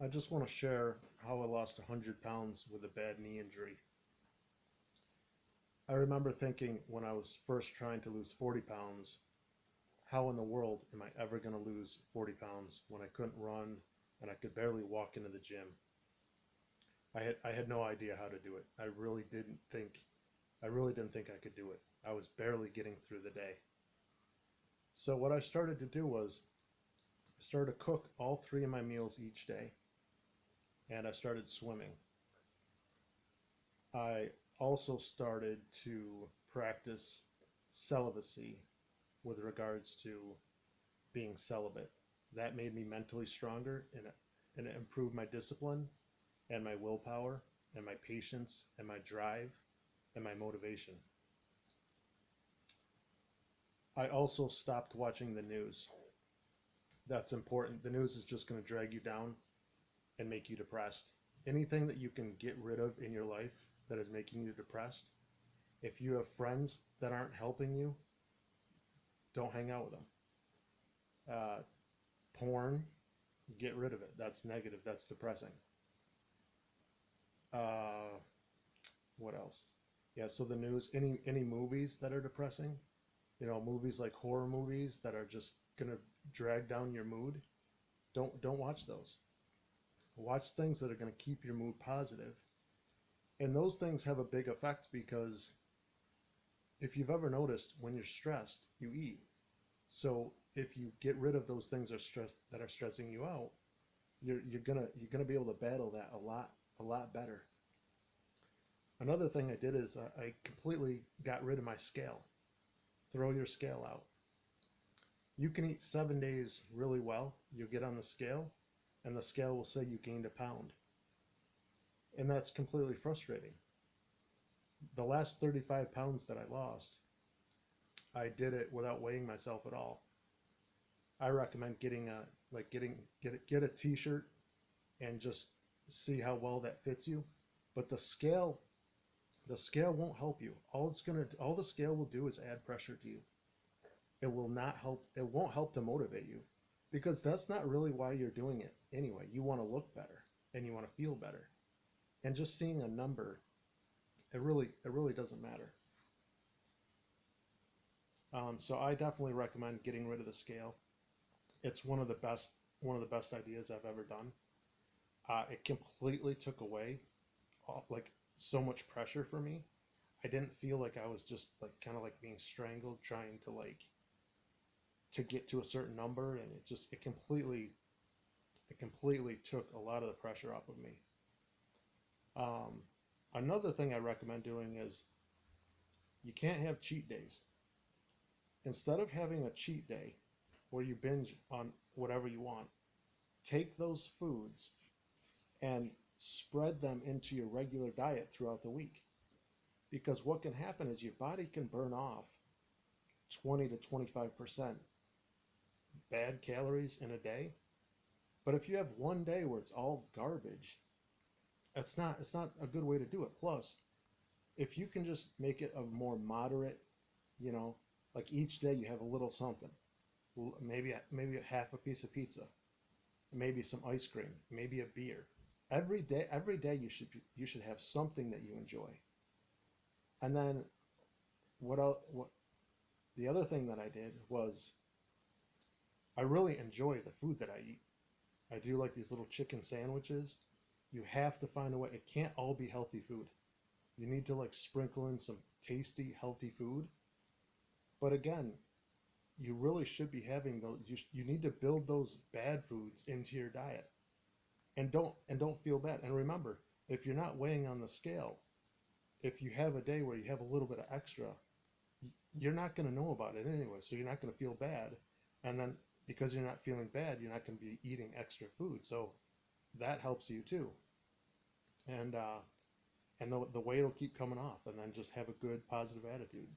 I just want to share how I lost 100 pounds with a bad knee injury. I remember thinking when I was first trying to lose 40 pounds, how in the world am I ever going to lose 40 pounds when I couldn't run and I could barely walk into the gym? I had no idea how to do it. I really didn't think I could do it. I was barely getting through the day. So what I started to do was I started to cook all three of my meals each day, and I started swimming. I also started to practice celibacy with regards to being celibate. That made me mentally stronger, and it improved my discipline and my willpower and my patience and my drive and my motivation. I also stopped watching the news. That's important. The news is just going to drag you down and make you depressed. Anything that you can get rid of in your life that is making you depressed, if you have friends that aren't helping you, don't hang out with them. Uh, Porn, get rid of it. That's negative. That's depressing. Uh, what else? Yeah, so the news, any movies that are depressing, movies like horror movies that are just gonna drag down your mood, don't watch those. Watch things that are gonna keep your mood positive. And those things have a big effect because if you've ever noticed, when you're stressed, you eat. So if you get rid of those things that are stressing you out, you're gonna be able to battle that a lot better. Another thing I did is I completely got rid of my scale. Throw your scale out. You can eat 7 days really well. You'll get on the scale, and the scale will say you gained a pound, and that's completely frustrating. The last 35 pounds that I lost, I did it without weighing myself at all. I recommend getting a like getting get a t-shirt and just see how well that fits you. But the scale won't help you. All the scale will do is add pressure to you. It will not help. It won't help to motivate you because that's not really why you're doing it anyway. You want to look better and you want to feel better. And just seeing a number, it really doesn't matter. So I definitely recommend getting rid of the scale. It's one of the best ideas I've ever done. It completely took away like so much pressure for me. I didn't feel like I was just like kind of like being strangled trying to get to a certain number, and it completely took a lot of the pressure off of me. Um, Another thing I recommend doing is you can't have cheat days. Instead of having a cheat day where you binge on whatever you want, take those foods and spread them into your regular diet throughout the week. Because what can happen is your body can burn off 20 to 25% bad calories in a day. But if you have one day where it's all garbage, it's not a good way to do it. Plus, if you can just make it a more moderate, you know, like each day you have a little something, maybe a half a piece of pizza, maybe some ice cream, maybe a beer. Every day you should have something that you enjoy. And then what the other thing that I did was I really enjoy the food that I eat. I do like these little chicken sandwiches. You have to find a way. It can't all be healthy food. You need to like sprinkle in some tasty, healthy food. But again, you really should be having those. You need to build those bad foods into your diet, and don't feel bad. And remember, if you're not weighing on the scale, if you have a day where you have a little bit of extra, you're not going to know about it anyway. So you're not going to feel bad, and then because you're not feeling bad, you're not going to be eating extra food. So that helps you too. And the weight will keep coming off, and then just have a good positive attitude.